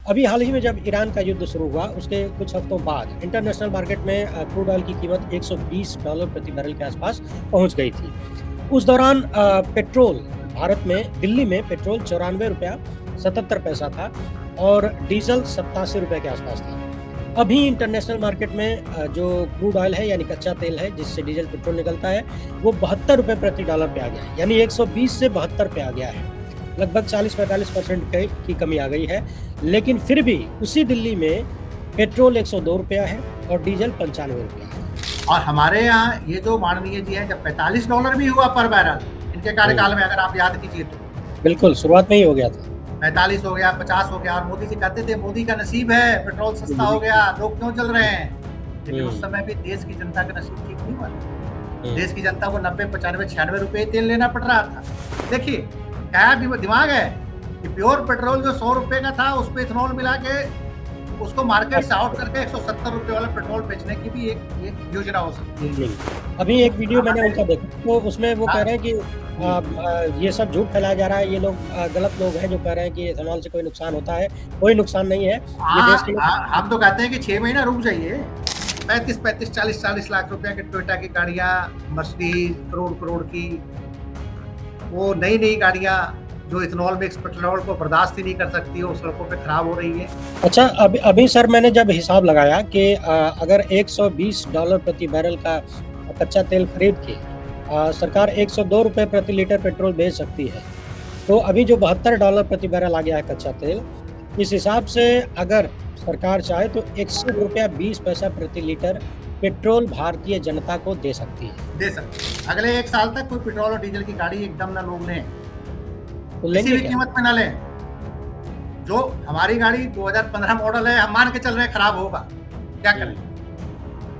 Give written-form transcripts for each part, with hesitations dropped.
अभी हाल ही में जब ईरान का युद्ध शुरू हुआ, उसके कुछ हफ्तों बाद इंटरनेशनल मार्केट में क्रूड ऑयल की कीमत $120 प्रति बैरल के आसपास पहुंच गई थी। उस दौरान पेट्रोल भारत में दिल्ली में पेट्रोल ₹94.77 था और डीज़ल ₹87 के आसपास था। अभी इंटरनेशनल मार्केट में जो क्रूड ऑयल है यानी कच्चा तेल है जिससे डीज़ल पेट्रोल निकलता है, वो ₹72 प्रति डॉलर पे आ गया है। यानी 120 से 72 पे आ गया है। लगभग 40-45% की कमी आ गई है। लेकिन फिर भी उसी दिल्ली में पेट्रोल ₹102 है और डीज़ल ₹95 है। और हमारे यहाँ ये जो माननीय जी हैं, जब $45 भी हुआ पर बैरल इनके कार्यकाल में, अगर आप याद कीजिए तो बिल्कुल, शुरुआत में ही हो गया था। 45 हो गया, 50 हो गया, और मोदी जी कहते थे मोदी का नसीब है, पेट्रोल सस्ता हो गया, लोग क्यों चल रहे हैं। लेकिन उस समय भी देश की जनता का नसीब ठीक नहीं हुआ। देश की जनता को 90, 95, 96 रुपए तेल लेना पड़ रहा था। देखिए क्या दिमाग है कि प्योर पेट्रोल जो ₹100 का था, उस पे इथेनॉल मिला के उसको मार्केट से आउट करके ₹170 वाला पेट्रोल बेचने की भी एक योजना हो सकती है। अभी एक वीडियो मैंने उनका देखा, तो उसमें वो कह रहे हैं कि ये सब झूठ फैलाया जा रहा है, ये लोग गलत लोग हैं जो कह रहे हैं कि इथेनॉल से कोई नुकसान होता है। कोई नुकसान नहीं है। ये देश के हम तो कहते हैं कि 6 महीना रुक जाइए। 35, 40 लाख रुपया के टोयोटा की गाड़ियां, मर्सिडीज करोड़ की, वो नई गाड़ियां जो इथेनॉल मिक्स पेट्रोल को बर्दाश्त ही नहीं कर सकती, वो सड़कों पे खराब हो रही है। अच्छा, अभी सर मैंने जब हिसाब लगाया कि अगर $120 प्रति बैरल का कच्चा तेल खरीद के सरकार ₹102 प्रति लीटर पेट्रोल बेच सकती है, तो अभी जो $72 प्रति बैरल आ गया है कच्चा तेल, इस हिसाब से अगर सरकार चाहे तो ₹100.20 प्रति लीटर पेट्रोल भारतीय जनता को दे सकती है। अगले 1 साल तक कोई पेट्रोल और डीजल की गाड़ी एकदम ना लोग लें, तो किसी भी क्या? कीमत में ना लें। जो हमारी गाड़ी 2015 मॉडल है, हम मान के चल रहे हैं खराब होगा, क्या करें?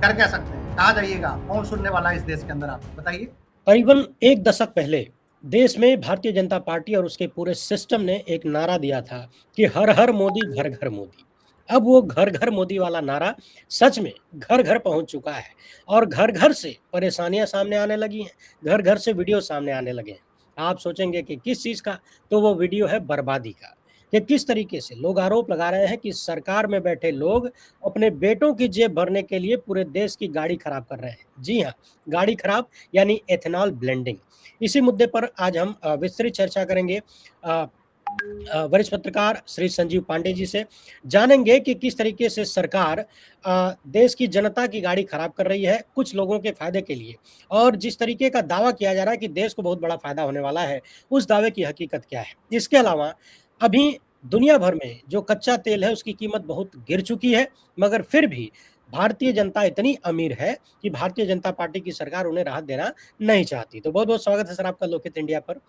कर क्या सकते हैं? कहाँ जाइएगा? कौन सुनने वाला है इस देश के अंदर, आप बताइए। करीबन 1 दशक पहले देश में भारतीय जनता पार्टी और उसके पूरे सिस्टम ने एक नारा दिया था कि हर हर मोदी, घर घर मोदी। अब वो घर घर मोदी वाला नारा सच में घर घर पहुंच चुका है और घर घर से परेशानियां सामने आने लगी हैं, घर घर से वीडियो सामने आने लगे हैं। आप सोचेंगे कि किस चीज़ का, तो वो वीडियो है बर्बादी का, कि किस तरीके से लोग आरोप लगा रहे हैं कि सरकार में बैठे लोग अपने बेटों की जेब भरने के लिए पूरे देश की गाड़ी खराब कर रहे हैं। जी हाँ, गाड़ी खराब यानी एथेनॉल ब्लेंडिंग। इसी मुद्दे पर आज हम विस्तृत चर्चा करेंगे वरिष्ठ पत्रकार श्री संजीव पांडे जी से। जानेंगे कि किस तरीके से सरकार देश की जनता की गाड़ी खराब कर रही है कुछ लोगों के फायदे के लिए, और जिस तरीके का दावा किया जा रहा है कि देश को बहुत बड़ा फायदा होने वाला है, उस दावे की हकीकत क्या है। इसके अलावा अभी दुनिया भर में जो कच्चा तेल है उसकी कीमत बहुत गिर चुकी है, मगर फिर भी भारतीय जनता इतनी अमीर है कि भारतीय जनता पार्टी की सरकार उन्हें राहत देना नहीं चाहती। तो बहुत-बहुत स्वागत है सर आपका लोकहित इंडिया पर।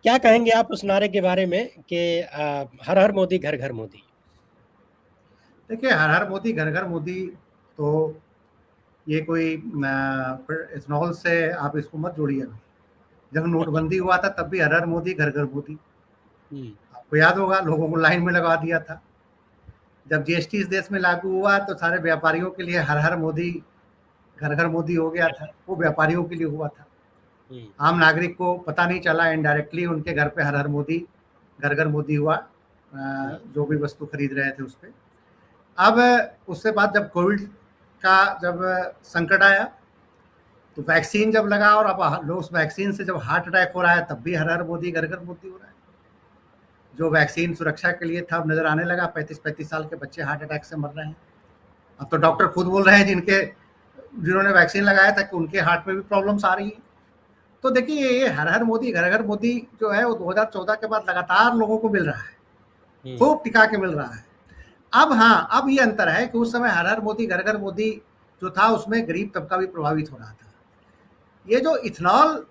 क्या कहेंगे आप उस नारे के बारे में कि हर हर मोदी, घर घर मोदी? देखिए, हर हर मोदी, घर घर मोदी, तो ये कोई इथेनॉल से आप इसको मत जोड़िए। जब नोटबंदी हुआ था तब भी हर हर मोदी, घर घर मोदी। आपको याद होगा, लोगों को लाइन में लगा दिया था। जब जीएसटी इस देश में लागू हुआ तो सारे व्यापारियों के लिए हर हर मोदी, घर घर मोदी हो गया था। वो व्यापारियों के लिए हुआ था। आम नागरिक को पता नहीं चला, इनडायरेक्टली उनके घर पे हर हर मोदी, घर घर मोदी हुआ, जो भी वस्तु खरीद रहे थे उस पे। अब उससे बाद जब कोविड का जब संकट आया तो वैक्सीन जब लगा, और अब लोग उस वैक्सीन से जब हार्ट अटैक हो रहा है तब भी हर हर मोदी, घर घर मोदी हो रहा है। जो वैक्सीन सुरक्षा के लिए था अब नजर आने लगा, 35-35 साल के बच्चे हार्ट अटैक से मर रहे हैं। अब तो डॉक्टर खुद बोल रहे हैं जिन्होंने वैक्सीन लगाया था कि उनके हार्ट में भी प्रॉब्लम्स आ रही है। तो देखिए, ये हर हर मोदी, घर घर मोदी जो है वो 2014 के बाद लगातार लोगों को मिल रहा है, खूब टिका के मिल रहा है। अब हाँ, अब ये अंतर है कि उस समय हर हर मोदी, घर घर मोदी जो था उसमें गरीब तबका भी प्रभावित हो रहा था। ये जो इथेनॉल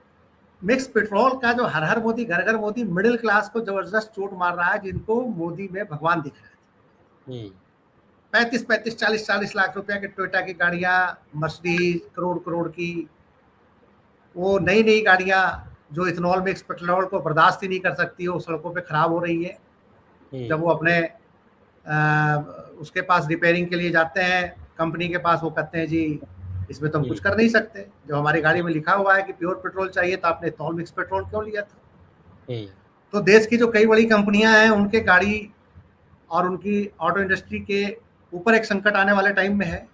मिक्स पेट्रोल का जो हर हर मोदी, घर घर मोदी, मिडिल क्लास को जबरदस्त चोट मार रहा है, जिनको मोदी में भगवान दिख रहा है। 35, 40 लाख रुपया के टोयोटा की गाड़ियां, मर्सिडीज करोड़ की, वो नई गाड़ियां जो इथेनॉल मिक्स पेट्रोल को बर्दाश्त ही नहीं कर सकती, वो सड़कों पे खराब हो रही है। जब वो अपने उसके पास रिपेयरिंग के लिए जाते हैं, कंपनी के पास, वो कहते हैं जी इसमें तो हम कुछ कर नहीं सकते। जब हमारी गाड़ी में लिखा हुआ है कि प्योर पेट्रोल चाहिए तो आपने इथेनॉल मिक्स पेट्रोल क्यों लिया था। तो देश की जो कई बड़ी कंपनियां हैं उनके गाड़ी और उनकी ऑटो इंडस्ट्री के ऊपर एक संकट आने वाले टाइम में है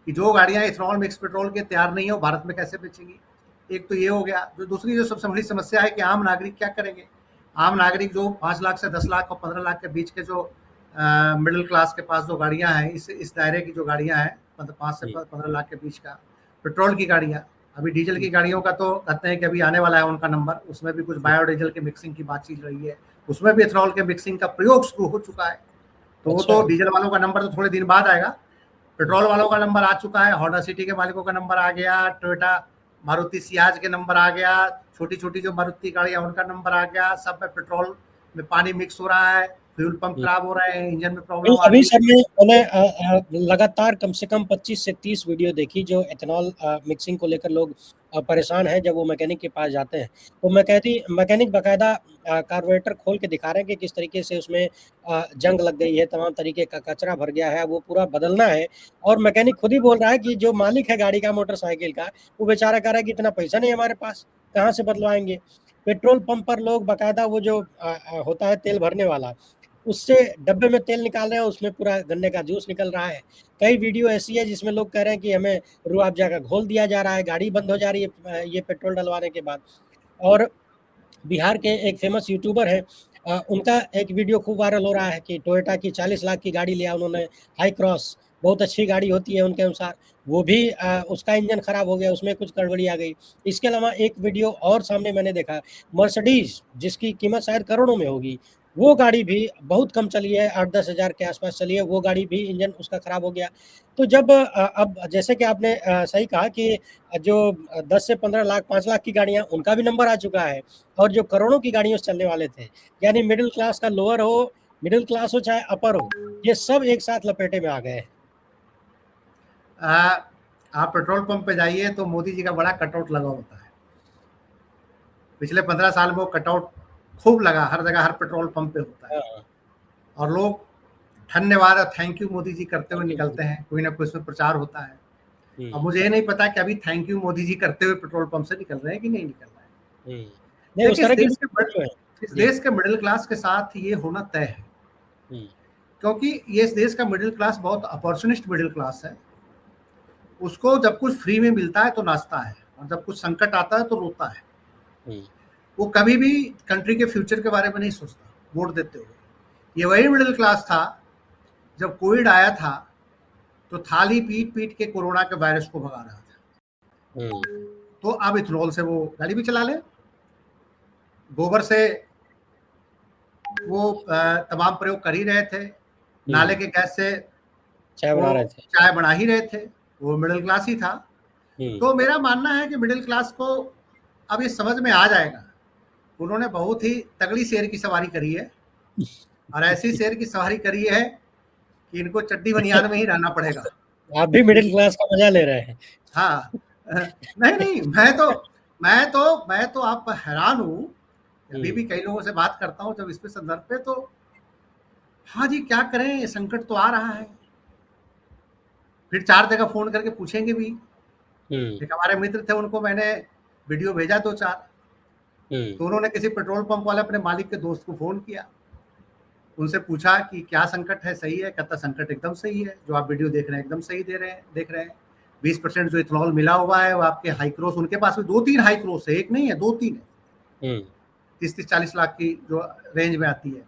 कि जो गाड़ियां इथेनॉल मिक्स पेट्रोल के तैयार नहीं है वो भारत में कैसे बेचेंगी। एक तो ये हो गया। जो दूसरी जो सबसे बड़ी समस्या है कि आम नागरिक क्या करेंगे। आम नागरिक जो 5 लाख से 10 लाख और 15 लाख के बीच के जो मिडिल क्लास के पास जो गाड़ियां हैं, इस दायरे की जो गाड़ियां हैं, मतलब 5 से 15 लाख के बीच का पेट्रोल की गाड़ियां, अभी डीजल की गाड़ियों का तो कहते हैं कि अभी आने वाला है उनका नंबर, उसमें भी कुछ बायोडीजल के मिक्सिंग की बात चल रही है, उसमें भी इथेनॉल के मिक्सिंग का प्रयोग शुरू हो चुका है। तो वो तो डीजल वालों का नंबर तो थोड़े दिन बाद आएगा। पेट्रोल वालों का नंबर आ चुका है, होंडा सिटी के मालिकों का नंबर आ गया, टोयोटा मारुति सियाज के नंबर आ गया, छोटी छोटी जो मारुति गाड़ियां उनका नंबर आ गया। सब में पेट्रोल में पानी मिक्स हो रहा है, फ्यूल पंप खराब हो रहे हैं, इंजन में प्रॉब्लम आ रही अभी है। सर मैंने लगातार कम से कम 25 से 30 वीडियो देखी जो एथेनॉल मिक्सिंग को लेकर लोग परेशान हैं। जब वो मैकेनिक के पास जाते हैं तो मैकेनिक बाकायदा कार्बोरेटर खोल के दिखा रहे हैं कि किस तरीके से उसमें जंग लग गई है, तमाम तरीके का कचरा भर गया है, वो पूरा बदलना है। और मैकेनिक खुद ही बोल रहा है कि जो मालिक है गाड़ी का, मोटरसाइकिल का, वो बेचारा कह रहा है कि इतना पैसा नहीं हमारे पास, कहाँ से बदलवाएंगे। पेट्रोल पंप पर लोग बाकायदा वो जो होता है तेल भरने वाला, उससे डब्बे में तेल निकाल रहे हैं, उसमें पूरा गन्ने का जूस निकल रहा है। कई वीडियो ऐसी है जिसमें लोग कह रहे हैं कि हमें रूह अफ़ज़ा का घोल दिया जा रहा है, गाड़ी बंद हो जा रही है ये पेट्रोल डलवाने के बाद। और बिहार के एक फेमस यूट्यूबर है, उनका एक वीडियो खूब वायरल हो रहा है कि टोयोटा की 40 लाख की गाड़ी लिया उन्होंने, हाई क्रॉस, बहुत अच्छी गाड़ी होती है उनके अनुसार, वो भी उसका इंजन खराब हो गया, उसमें कुछ गड़बड़ी आ गई। इसके अलावा एक वीडियो और सामने मैंने देखा, मर्सिडीज जिसकी कीमत शायद करोड़ों में होगी, वो गाड़ी भी बहुत कम चली है, 8-10 हज़ार के आसपास चली है, वो गाड़ी भी इंजन उसका खराब हो गया। तो जब अब जैसे कि आपने सही कहा कि जो 10 से 15 लाख, 5 लाख की गाड़ियाँ, उनका भी नंबर आ चुका है, और जो करोड़ों की गाड़ियों से चलने वाले थे, यानी मिडिल क्लास का लोअर हो, मिडिल क्लास हो चाहे अपर हो, ये सब एक साथ लपेटे में आ गए हैं। आप पेट्रोल पंप पे जाइए तो मोदी जी का बड़ा कटआउट लगा होता है। पिछले 15 साल में वो कटआउट खूब लगा, हर जगह हर पेट्रोल पंप पे होता है। हाँ, और लोग धन्यवाद और थैंक यू मोदी जी करते हुए निकलते हैं, कोई ना कोई इसमें प्रचार होता है। अब मुझे ये नहीं पता कि अभी थैंक यू मोदी जी करते हुए पेट्रोल पंप से निकल रहे हैं कि नहीं निकल रहे हैं। नहीं, उस देखिए तरह की इस देश के मिडिल क्लास के साथ ये होना तय है, क्योंकि ये इस देश का मिडिल क्लास बहुत अपॉर्चुनिस्ट मिडिल क्लास है। उसको जब कुछ फ्री में मिलता है तो नाचता है, और जब कुछ संकट आता है तो रोता है। वो कभी भी कंट्री के फ्यूचर के बारे में नहीं सोचता वोट देते हुए। ये वही मिडिल क्लास था जब कोविड आया था तो थाली पीट पीट के कोरोना के वायरस को भगा रहा था। तो अब इथेनॉल से वो गाड़ी भी चला ले, गोबर से वो तमाम प्रयोग कर ही रहे थे, नाले के गैस से चाय बना ही रहे थे, वो मिडिल क्लास ही था। तो मेरा मानना है कि मिडिल क्लास को अब ये समझ में आ जाएगा। उन्होंने बहुत ही तगड़ी शेर की सवारी करी है, और ऐसी शेर की सवारी करी है कि इनको चड्डी बनियान में ही रहना पड़ेगा। आप भी मिडिल क्लास का मजा ले रहे हैं। हाँ, नहीं, मैं तो आप हैरान हूँ। अभी भी कई लोगों से बात करता हूँ जब इस पे संदर्भ पे, तो हाँ जी क्या करें, संकट तो आ रहा है। फिर 4 जगह फोन करके पूछेंगे भी। एक हमारे मित्र थे, उनको मैंने वीडियो भेजा 2-4, तो उन्होंने किसी पेट्रोल पंप वाले अपने मालिक के दोस्त को फोन किया, उनसे पूछा कि क्या संकट है, सही है? कहता संकट एकदम सही है, जो आप वीडियो देख रहे हैं एकदम सही देख रहे हैं। 20% जो इथेनॉल मिला हुआ है वो आपके हाई क्रॉस, उनके पास भी 2-3 हाई क्रॉस है, एक नहीं है 2-3 है, 30-40 लाख की जो रेंज में आती है।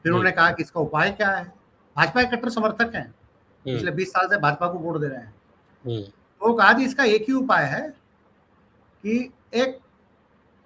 फिर उन्होंने कहा कि इसका उपाय क्या है। भाजपा के कट्टर समर्थक हैं, पिछले 20 साल से भाजपा को वोट दे रहे हैं। तो कहा जी इसका एक ही उपाय है कि एक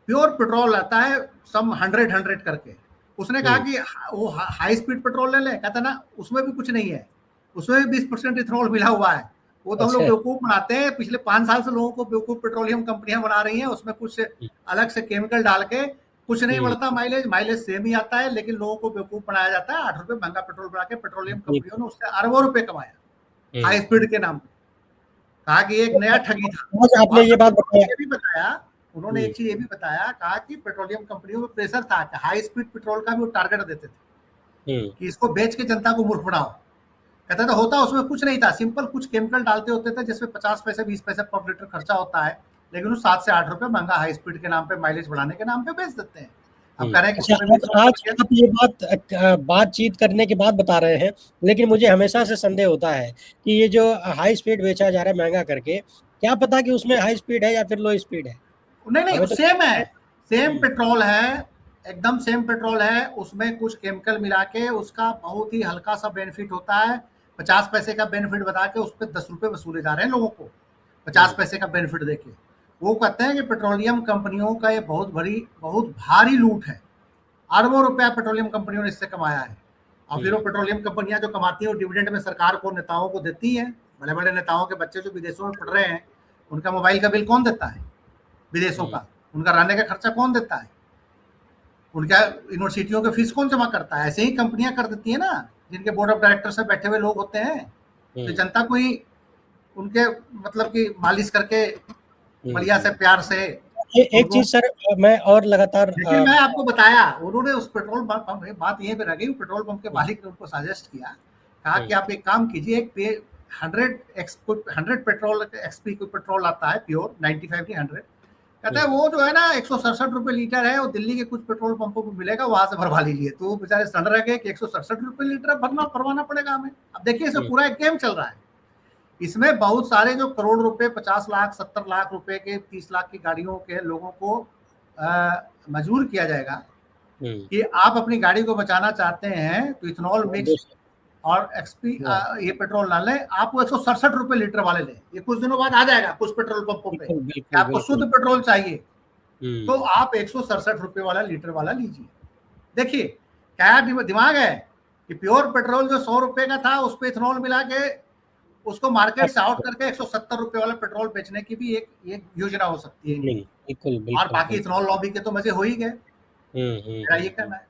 प्योर पेट्रोल आता है सम 100 करके। उसने कहा कि वो हाई स्पीड पेट्रोल ले ले, कहता ना उसमें भी कुछ नहीं है, उसमें भी 20% इथेनॉल मिला हुआ है। वो तो हम लोग बेवकूफ बनाते हैं, पिछले 5 साल से लोगों को बेवकूफ पेट्रोलियम कंपनियां बना रही हैं, उसमें कुछ अलग से केमिकल डाल के कुछ नहीं बढ़ता, माइलेज सेम ही आता है, लेकिन लोगों को बेवकूफ बनाया जाता है। 8 रुपए महंगा पेट्रोल बना के पेट्रोलियम कंपनियों ने उससे अरबों रुपए कमाया हाई स्पीड के नाम पे। कहा कि एक नया ठगी था। आपने ये बात बताया, उन्होंने एक चीज ये भी बताया, कहा कि पेट्रोलियम कंपनियों में प्रेशर था कि हाई स्पीड पेट्रोल का भी वो टारगेट देते थे कि इसको बेच के जनता को मूर्ख बनाओ। कहता था होता उसमें कुछ नहीं था, सिंपल कुछ केमिकल डालते होते थे जिसमें 50 पैसे 20 पैसे पर लीटर खर्चा होता है, लेकिन वो 7 से 8 रुपए महंगा हाई स्पीड के नाम पे, माइलेज बढ़ाने के नाम पे बेच देते हैं। अब कह रहे हैं कि अच्छा, उसमें भी इथेनॉल आज बढ़ गया। आप ये बातचीत करने के बाद बता रहे हैं, लेकिन मुझे हमेशा से संदेह होता है कि ये जो हाई स्पीड बेचा जा रहा है महँगा करके, क्या पता कि उसमें हाई स्पीड है या फिर लो स्पीड है? नहीं नहीं, हमें तो सेम है, सेम हुँ, पेट्रोल है, एकदम सेम पेट्रोल है, उसमें कुछ केमिकल मिला के उसका बहुत ही हल्का सा बेनिफिट होता है। 50 पैसे का बेनिफिट बता के उस पे 10 रुपए वसूले जा रहे हैं लोगों को, 50 हुँ, पैसे का बेनिफिट देके। वो कहते हैं कि पेट्रोलियम कंपनियों का ये बहुत भारी लूट है। अरबों रुपया पेट्रोलियम कंपनियों ने इससे कमाया है। और फिर वो हुँ, पेट्रोलियम कंपनियां जो कमाती हैं वो डिविडेंड में सरकार को, नेताओं को देती हैं। बड़े बड़े नेताओं के बच्चे जो विदेशों में पढ़ रहे हैं, उनका मोबाइल का बिल कौन देता है विदेशों हुँ, का? उनका रहने का खर्चा कौन देता है? उनका यूनिवर्सिटियों के फीस कौन जमा करता है? ऐसे ही कंपनियां कर देती है ना, जिनके बोर्ड ऑफ डायरेक्टर से बैठे हुए लोग होते हैं। तो हुँ, जनता को ही उनके मतलब कि मालिश करके हुँ, बढ़िया से हुँ। प्यार से एक उनको। चीज़ सर, मैं और लगातार लेकिन मैं आपको बताया, उन्होंने उस पेट्रोल पंप, बात यहीं पे रह गई, पेट्रोल पंप के हुँ, मालिक ने उनको सजेस्ट किया, कहा हुँ, कि आप एक काम कीजिए, एक पे 100 पेट्रोल एक्सपी कोई पेट्रोल आता है प्योर 95 नहीं 100, कहता है हुँ, वो जो है ना 167 रुपए लीटर है, वो दिल्ली के कुछ पेट्रोल पंपों पर मिलेगा, वहां से भरवा लीजिए। तो वो बेचारे सड़ रह गए कि 167 रुपए लीटर भरवाना पड़ेगा हमें। अब देखिए इसमें हुँ, पूरा एक गेम चल रहा है। इसमें बहुत सारे जो करोड़ रुपए, 50 लाख 70 लाख रुपए के, 30 लाख की गाड़ियों के लोगों को मजबूर किया जाएगा हुँ। कि आप अपनी गाड़ी को बचाना चाहते हैं तो इथेनॉल हाँ, मिक्स दूसरा और एक्सपी हाँ, ये पेट्रोल ना लें, आप वो 167 रुपए लीटर वाले लें। ये कुछ दिनों बाद आ जाएगा कुछ पेट्रोल पंपों पे बिल्कुल, कि बिल्कुल, आपको शुद्ध बिल्कुल। पेट्रोल चाहिए, तो हुँ, आप 167 रुपए वाला लीटर वाला लीजिए। देखिए क्या दिमाग है कि प्योर पेट्रोल जो 100 रुपए का था उस पर इथेनॉल मिला के उसको मार्केट से आउट करके 170 रुपए वाला पेट्रोल बेचने की भी एक योजना हो सकती है इनकी। नहीं, बिल्कुल, और बिल्कुल, बाकी बिल्कुल। इथेनॉल लॉबी के तो मजे हो ही गए, हुँ, हुँ, मेरा हुँ, ये हुँ। कहना है।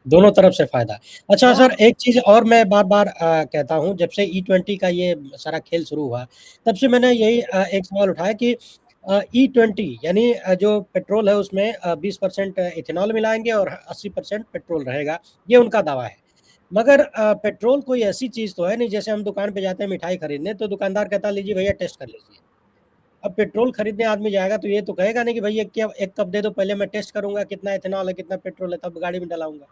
दोनों तरफ से फ़ायदा। अच्छा दोनों। सर, एक चीज़ और मैं बार-बार कहता हूँ, जब से ई-20 का ये सारा खेल शुरू हुआ, तब से मैंने यही एक सवाल उठाया कि ई-20 यानी जो पेट्रोल है उसमें 20% इथेनॉल मिलाएँगे और 80% पेट्रोल रहेगा, ये उनका दावा है। मगर पेट्रोल कोई ऐसी चीज़ तो है नहीं, जैसे हम दुकान पे जाते हैं मिठाई खरीदने, तो दुकानदार कहता है, "लीजिए भैया टेस्ट कर लीजिए।" अब पेट्रोल खरीदने आदमी जाएगा तो ये तो कहेगा नहीं कि भई एक कप दे दो, पहले मैं टेस्ट करूँगा कितना इथेनॉल है, कितना पेट्रोल है, तब गाड़ी में डलाऊँगा।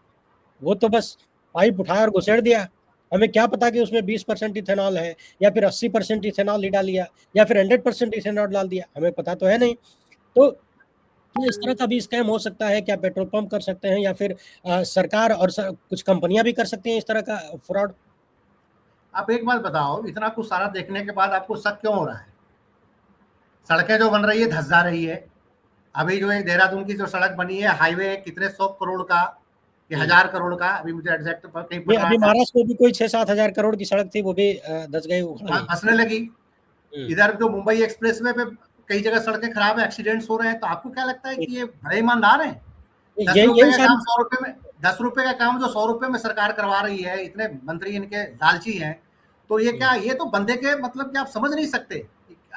वो तो बस पाइप उठाया और घुसेड़ दिया। हमें क्या पता कि उसमें 20% इथेनॉल है या फिर 80% इथेनॉल ही डाल दिया या फिर 100% इथेनॉल डाल दिया, हमें पता तो है नहीं। तो क्या इस तरह का भी स्कैम हो सकता है? क्या पेट्रोल पंप कर सकते हैं या फिर सरकार और कुछ कंपनियाँ भी कर सकती हैं इस तरह का फ्रॉड? आप एक बात बताओ, इतना कुछ सारा देखने के बाद आपको शक क्यों हो रहा है? सड़कें जो बन रही है धंस जा रही है। अभी जो एक देहरादून की जो सड़क बनी है, हाईवे कितने 100 करोड़ का, ये हुँ। 1000 करोड़ का, अभी मुझे एग्जैक्ट कहीं ये पढ़ रहा अभी था। महाराष्ट्र में भी कोई 6-7 हज़ार करोड़ की सड़क थी, वो भी धँस गई, उखड़ गई। धंसने लगी। हुँ। इधर जो मुंबई एक्सप्रेसवे पे कई जगह सड़कें खराब है, एक्सीडेंट्स हो रहे हैं। तो आपको क्या लगता है ठीक। कि ये बड़े ईमानदार हैं? दस यही रुपए यही का सारी काम 100 रुपए में, 10 रुपए का काम जो 100 रुपए में सरकार करवा रही है, इतने मंत्री इनके लालची हैं। तो ये क्या, हुँ, ये तो बंदे के मतलब कि आप समझ नहीं सकते,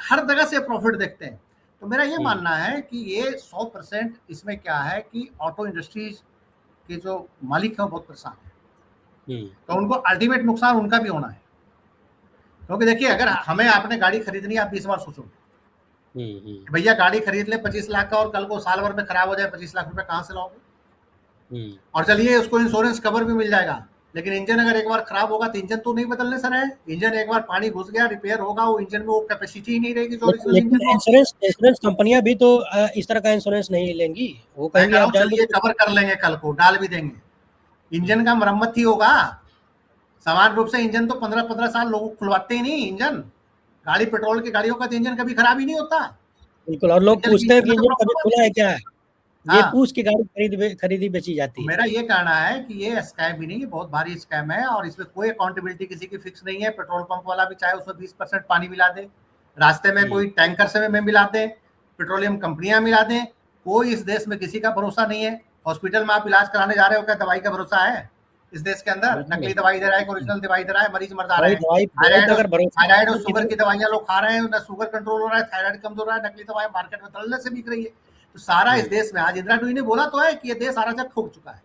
हर जगह से प्रॉफिट देखते हैं। तो मेरा ये हुँ, मानना है कि ये 100% इसमें क्या है कि ऑटो इंडस्ट्रीज के जो मालिक हैं वो बहुत परेशान हैं। हुँ, तो उनको अल्टीमेट नुकसान उनका भी होना है। क्योंकि देखिए अगर हमें आपने गाड़ी खरीदनी है, आप 20 बार सोचोगे हुँ, हुँ, कि भैया गाड़ी खरीद ले 25 लाख का, और कल को साल भर में खराब हो जाए, 25 लाख रुपए कहाँ से लाओगे? हुँ। और चलिए उसको इंश्योरेंस कवर भी मिल जाएगा, लेकिन इंजन अगर एक बार खराब होगा तो इंजन तो नहीं बदलने सर है। इंजन एक बार पानी घुस गया, रिपेयर होगा, वो इंजन में वो कैपेसिटी ही नहीं रहेगी जो लेकिन ओरिजिनल लेकिन इंजन में होगी। इंश्योरेंस इंश्योरेंस कंपनियाँ भी तो इस तरह का इंश्योरेंस नहीं लेंगी। वो मैं कहेंगी कह रहा आप हूँ जानबूझ चलिए के। कवर कर लेंगे, कल को डाल भी देंगे, हुँ, इंजन का मरम्मत ही होगा। समान रूप से इंजन तो 15-15 साल लोग खुलवाते ही नहीं इंजन। गाड़ी पेट्रोल की गाड़ियों का तो इंजन कभी खराब ही नहीं होता। बिल्कुल, और लोग डीजल की पूछते हैं इंजन कि में तो इंजन कभी प्रॉब्लम खुला आती है है। क्या? ये हाँ, पूछ के गाड़ी खरीदी बेची तो जाती है। मेरा ये कहना है कि ये स्कैम भी नहीं, ये बहुत भारी स्कैम है, और इसमें कोई अकाउंटेबिलिटी किसी की फिक्स नहीं है। पेट्रोल पंप वाला भी चाहे उसमें 20% पानी मिला दे, रास्ते में हुँ, कोई टैंकर से में मिला दे, पेट्रोलियम कंपनियां मिला दें, कोई इस देश में किसी का भरोसा नहीं है। हॉस्पिटल में आप इलाज कराने जा रहे हो, क्या दवाई का भरोसा है इस देश के अंदर? बिल्कुल नकली नहीं। दवाई दे रहा है कि बिल्कुल, ओरिजिनल दवाई दे रहा है, मरीज मर जा रहे दवाई हैं। दवाई दवाई थायराइड का और अगर भरोसा थायराइड और तो शुगर कितने। की दवाइयां लोग खा रहे हैं, ना शुगर कंट्रोल हो रहा है, थायराइड कमजोर हो रहा है, नकली दवाई मार्केट में तलने से बिक रही है। तो सारा इस हुँ, देश में, आज इंदिरा नूई ने बोला तो है कि ये देश अराजक हो चुका है।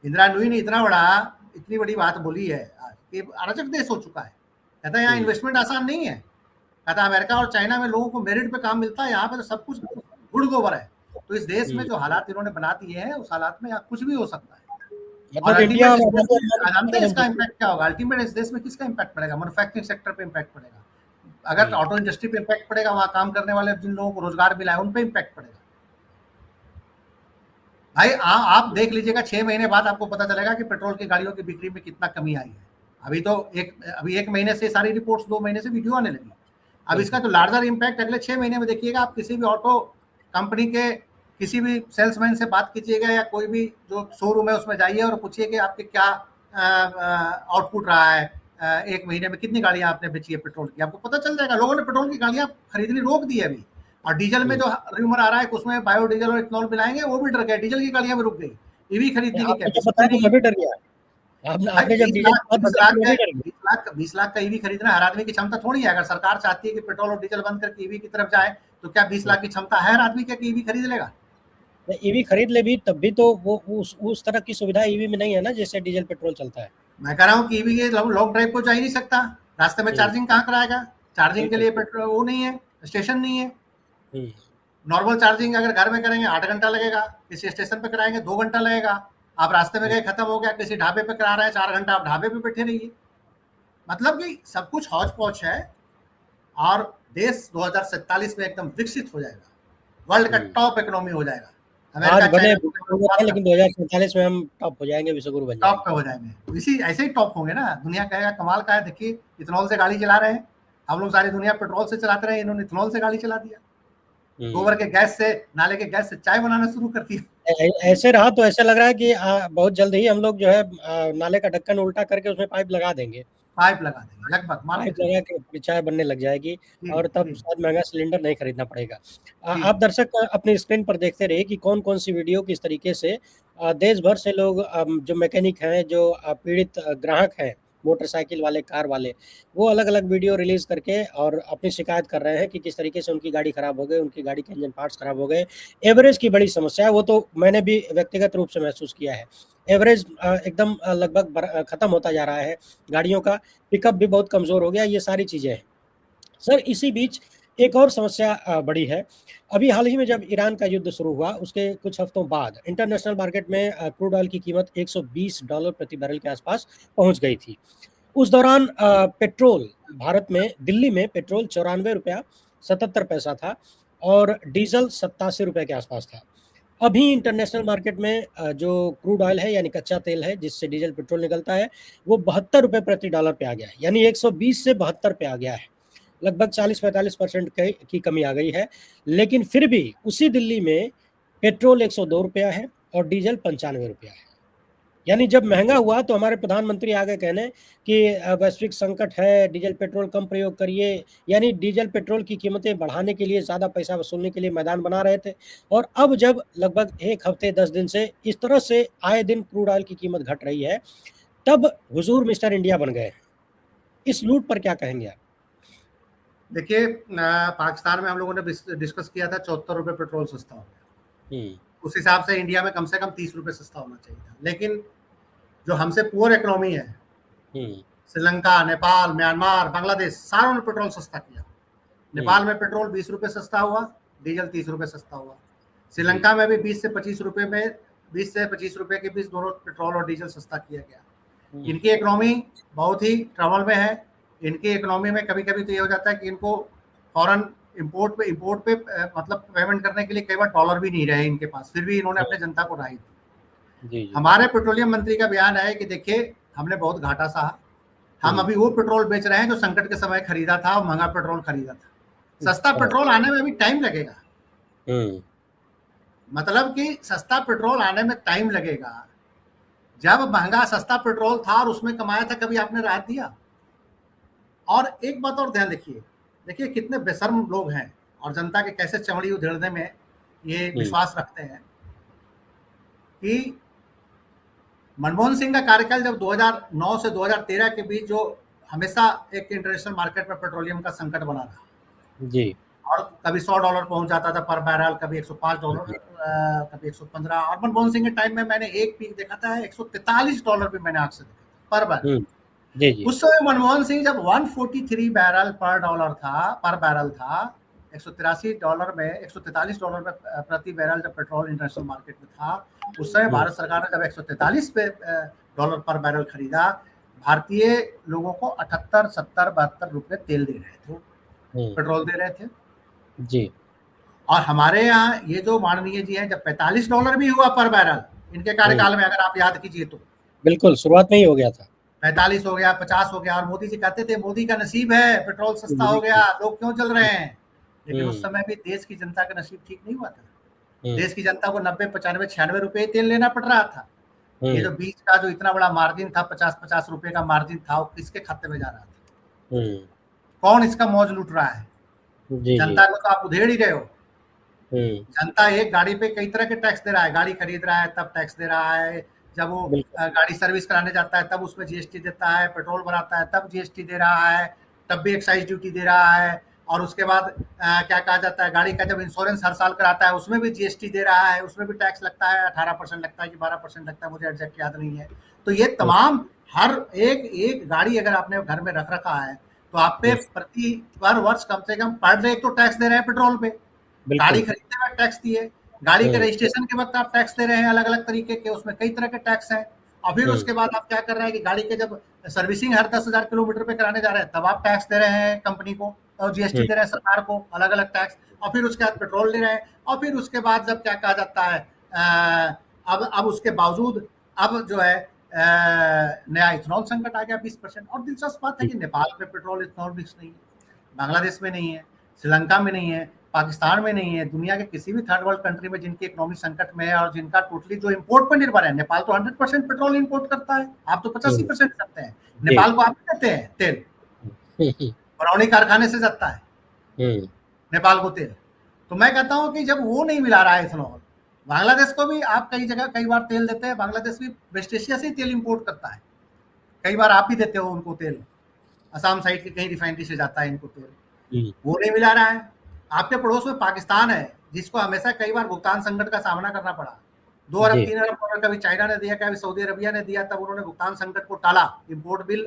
इंदिरा नूई ने इतनी बड़ी बात बोली है आज कि अराजक देश हो चुका है। कहता है यहाँ हुँ, इन्वेस्टमेंट आसान नहीं है। कहता है अमेरिका और चाइना में लोगों को मेरिट पे काम मिलता है, यहाँ पे तो सब कुछ गुड़ गोबर है। तो इस देश में जो हालात इन्होंने बना दिए हैं, उस हालात में कुछ भी हो सकता है। और मतलब इंडिया अल्टीमेट इस देश में जानते हैं इसका इम्पैक्ट क्या होगा? अल्टीमेट इस देश में किसका इम्पैक्ट पड़ेगा? मैन्युफैक्चरिंग सेक्टर पे इम्पैक्ट पड़ेगा। अगर ऑटो इंडस्ट्री पे इम्पैक्ट पड़ेगा, वहाँ काम करने वाले जिन लोगों को रोजगार मिला है, उन पे इम्पैक्ट पड़ेगा। भाई आप देख लीजिएगा, 6 महीने बाद आपको पता चलेगा कि पेट्रोल की गाड़ियों की बिक्री में कितना कमी आई है। अभी एक महीने से सारी रिपोर्ट्स, 2 महीने से वीडियो आने लगी। अब इसका तो लार्जर इम्पैक्ट अगले 6 महीने में देखिएगा। आप किसी भी ऑटो कंपनी के किसी भी सेल्समैन से बात कीजिएगा, या कोई भी जो शोरूम है उसमें जाइए और पूछिए कि आपके क्या आउटपुट रहा है, एक महीने में कितनी गाड़ियां आपने बेची है पेट्रोल की, आपको पता चल जाएगा। लोगों ने पेट्रोल की गाड़ियां खरीदनी रोक दी है अभी। और डीजल में जो रूमर आ रहा है कि उसमें बायोडीजल और इथनॉल मिलाएंगे, वो भी डर गए। डीजल की गाड़ियां भी रुक गई। ईवी खरीदने की आपने जब कैपेसिटी बताया तो नहीं मैं है। भी डर गया। आपने जब 20 डीजल लाख की बात 20 बताई लाख तो मैं का भी डर गया। 20 लाख का ईवी खरीदना हर आदमी की क्षमता थोड़ी है। अगर सरकार चाहती है कि पेट्रोल और डीजल बंद करके ईवी की तरफ जाए, तो क्या 20 लाख की क्षमता है हर आदमी क्या कि ईवी खरीद लेगा? ईवी खरीद ले भी, तब भी तो वो उस तरह की सुविधा ईवी में नहीं है ना, जैसे डीजल पेट्रोल चलता है। मैं कह रहा हूँ कि ईवी के लॉन्ग ड्राइव को जा ही नहीं सकता। रास्ते में चार्जिंग कहाँ कराएगा? चार्जिंग के बिल्कुल। लिए पेट्रोल वो नहीं है, स्टेशन नहीं है। हम्म, नॉर्मल चार्जिंग अगर घर में करेंगे 8 घंटा लगेगा, किसी स्टेशन पे कराएंगे 2 घंटा लगेगा। आप रास्ते में गए, खत्म हो गया, किसी ढाबे पे करा रहे हैं 4 घंटा, आप ढाबे पे बैठे रहिए। मतलब कि सब कुछ हौच पौच है। और देश 2047 में एकदम विकसित हो जाएगा, वर्ल्ड का हम्म। टॉप इकोनॉमी हो जाएगा। आज अमेरिका बने चाइना हैं, लेकिन 2047 में हम टॉप हो जाएंगे, विश्वगुरु बन टॉप जाएंगे। पे हो जाएंगे। तो इसी ऐसे ही टॉप होंगे ना। दुनिया कहेगा कमाल का है, देखिए इथेनॉल से गाड़ी चला रहे हैं। हम लोग सारी दुनिया पेट्रोल से चलाते रहे, इन्होंने इथेनॉल से गाड़ी चला दिया। गोबर के गैस से, नाले के गैस से चाय बनाना शुरू कर दिया। ऐसे रहा तो ऐसा लग रहा है कि बहुत जल्द ही हम लोग जो है नाले का ढक्कन उल्टा करके उसमें पाइप लगा देंगे। पाइप लगा देंगे, लगभग मान के पाइप चलिए। लगा के अपनी चाय बनने लग जाएगी। जी और तब जी शायद महंगा सिलेंडर नहीं खरीदना पड़ेगा। जी आप दर्शक अपनी स्क्रीन पर देखते रहिए कि कौन कौन सी वीडियो किस तरीके से देश भर से लोग, जो मैकेनिक हैं, जो पीड़ित ग्राहक हैं, मोटरसाइकिल वाले, कार वाले, वो अलग अलग वीडियो रिलीज करके और अपनी शिकायत कर रहे हैं कि किस तरीके से उनकी गाड़ी खराब हो गई, उनकी गाड़ी के इंजन पार्ट्स खराब हो गए। एवरेज की बड़ी समस्या है, वो तो मैंने भी व्यक्तिगत रूप से महसूस किया है। एवरेज एकदम लगभग खत्म होता जा रहा है गाड़ियों का। पिकअप भी बहुत कमज़ोर हो गया, ये सारी चीज़ें हैं। सर, इसी बीच एक और समस्या बड़ी है। अभी हाल ही में जब ईरान का युद्ध शुरू हुआ, उसके कुछ हफ्तों बाद इंटरनेशनल मार्केट में क्रूड ऑयल की कीमत $120 प्रति बैरल के आसपास पहुंच गई थी। उस दौरान पेट्रोल भारत में, दिल्ली में पेट्रोल ₹94 77 पैसा था और डीजल ₹87 के आसपास था। अभी इंटरनेशनल मार्केट में जो क्रूड ऑयल है, यानी कच्चा तेल है जिससे डीजल पेट्रोल निकलता है, वो ₹72 प्रति डॉलर पे आ गया है, यानी 120 से 72 पे आ गया है। लगभग 40-45% की कमी आ गई है। लेकिन फिर भी उसी दिल्ली में पेट्रोल ₹102 है और डीजल ₹95 है। यानी जब महंगा हुआ तो हमारे प्रधानमंत्री आ गए कहने कि वैश्विक संकट है, डीजल पेट्रोल कम प्रयोग करिए। यानी डीजल पेट्रोल की कीमतें बढ़ाने के लिए, ज़्यादा पैसा वसूलने के लिए मैदान बना रहे थे। और अब जब लगभग 1 हफ्ते 10 दिन से इस तरह से आए दिन क्रूड ऑयल की कीमत घट रही है, तब हुजूर मिस्टर इंडिया बन गए हैं। इस लूट पर क्या कहेंगे आप? देखिए, पाकिस्तान में हम लोगों ने डिस्कस किया था, ₹74 पेट्रोल सस्ता हो गया। उस हिसाब से इंडिया में कम से कम ₹30 सस्ता होना चाहिए था। लेकिन जो हमसे पुअर इकोनॉमी है, श्रीलंका, नेपाल, म्यांमार, बांग्लादेश, सारों ने पेट्रोल सस्ता किया। नेपाल में पेट्रोल ₹20 सस्ता हुआ, डीजल ₹30 सस्ता हुआ। श्रीलंका में भी 20 से 25 रुपए में, 20 से 25 रुपए के बीच दोनों पेट्रोल और डीजल सस्ता किया गया। इनकी इकोनॉमी बहुत ही ट्रबल में है। इनकी इकोनॉमी में कभी कभी तो ये हो जाता है कि इनको फॉरेन इंपोर्ट पे मतलब पेमेंट करने के लिए कई बार डॉलर भी नहीं रहे इनके पास, फिर भी इन्होंने अपने जनता को राहत दी। हमारे पेट्रोलियम मंत्री का बयान है कि देखिए, हमने बहुत घाटा सहा। हम अभी वो पेट्रोल बेच रहे हैं जो संकट के समय खरीदा था और महंगा पेट्रोल खरीदा था। सस्ता पेट्रोल आने में अभी टाइम लगेगा। मतलब कि सस्ता पेट्रोल आने में टाइम लगेगा। जब महंगा सस्ता पेट्रोल था और उसमें कमाया था, कभी आपने राहत दिया? और एक बात और ध्यान देखिए, देखिए कितने बेशर्म लोग हैं और जनता के कैसे चमड़ी उधेड़ने में ये विश्वास रखते हैं कि मनमोहन सिंह का कार्यकाल जब 2009 से 2013 के बीच, जो हमेशा एक इंटरनेशनल मार्केट में पेट्रोलियम का संकट बना रहा जी, और कभी $100 पहुंच जाता था पर बैरल, कभी $105, कभी 115। और मनमोहन सिंह के टाइम में मैंने एक पीक देखा था $143 भी मैंने आंख से देखा पर बैरल। जी जी। उस समय मनमोहन सिंह जब 143 बैरल पर बैरल था $183 में, $143 में प्रति बैरल जब पेट्रोल इंटरनेशनल मार्केट में था, उस समय भारत सरकार ने जब 143 पे डॉलर पर बैरल खरीदा, भारतीय लोगों को 78, 70, 72 रुपए तेल दे रहे थे, पेट्रोल दे रहे थे जी। और हमारे यहाँ ये जो माननीय जी हैं, जब $45 भी हुआ पर बैरल इनके कार्यकाल में, अगर आप याद कीजिए तो बिल्कुल शुरुआत में ही हो गया था। 45 हो गया, 50 हो गया और मोदी जी कहते थे मोदी का नसीब है, पेट्रोल सस्ता हो गया, लोग क्यों चल रहे हैं। लेकिन उस समय भी देश की जनता का नसीब ठीक नहीं हुआ था। देश की जनता को 90, 95, 96 रुपए तेल लेना पड़ रहा था। ये जो बीच का जो इतना बड़ा मार्जिन था, 50-50 रुपए का मार्जिन था, वो किसके खाते में जा रहा था? कौन इसका मौज लूट रहा है? जनता को तो आप उधेड़ ही रहे हो। जनता एक गाड़ी पे कई तरह के टैक्स दे रहा है, गाड़ी खरीद रहा है तब टैक्स दे रहा है, जब वो गाड़ी सर्विस कराने जाता है तब उसमें जीएसटी देता है, पेट्रोल भराता है तब जीएसटी दे रहा है, तब भी एक्साइज ड्यूटी दे रहा है, और उसके बाद क्या कहा जाता है, गाड़ी का जब इंश्योरेंस हर साल कराता है उसमें भी जीएसटी दे रहा है, उसमें भी टैक्स लगता है, 18% लगता है कि 12% लगता है, मुझे एग्जैक्ट याद नहीं है। तो ये तमाम हर एक गाड़ी अगर आपने घर में रख रखा है तो आप पे प्रति पर वर्ष कम से कम पर डे तो टैक्स दे रहे हैं पेट्रोल पे। गाड़ी खरीदते वक्त टैक्स दिए, गाड़ी के रजिस्ट्रेशन के वक्त आप टैक्स दे रहे हैं, अलग अलग तरीके के, उसमें कई तरह के टैक्स हैं। और फिर उसके बाद आप क्या कर रहे हैं कि गाड़ी के जब सर्विसिंग हर 10,000 किलोमीटर पे कराने जा रहे हैं तब आप टैक्स दे रहे हैं कंपनी को और जीएसटी दे रहे हैं सरकार को, अलग अलग टैक्स। और फिर उसके बाद पेट्रोल ले रहे हैं, और फिर उसके बाद जब क्या कहा जाता है अब उसके बावजूद अब जो है नया इथेनॉल संकट आ गया 20%। और दिलचस्प बात है कि नेपाल में पेट्रोल इथेनॉल मिक्स नहीं है, बांग्लादेश में नहीं है, श्रीलंका में नहीं है, पाकिस्तान में नहीं है, दुनिया के किसी भी थर्ड वर्ल्ड कंट्री में जिनकी इकोनॉमी संकट में है और जिनका टोटली जो इंपोर्ट पर निर्भर है। नेपाल तो 100% पेट्रोल इंपोर्ट करता है, आप तो 85% करते हैं। नेपाल को आप कहते हैं तेल बरौनी कारखाने से जाता है नेपाल को तेल। तो मैं कहता हूं कि जब वो नहीं मिला रहा है इथेनॉल, बांग्लादेश को भी आप कई जगह कई बार तेल देते हैं, बांग्लादेश भी वेस्ट एशिया से ही तेल इंपोर्ट करता है, कई बार आप भी देते हो उनको तेल, असम साइड की कहीं रिफाइनरी से जाता है इनको तेल, वो नहीं मिला रहा है। आपके पड़ोस में पाकिस्तान है जिसको हमेशा कई बार भुगतान संकट का सामना करना पड़ा, 2 अरब 3 अरब डॉलर कभी चाइना ने दिया, कभी सऊदी अरबिया ने दिया, तब उन्होंने भुगतान संकट को टाला, इंपोर्ट बिल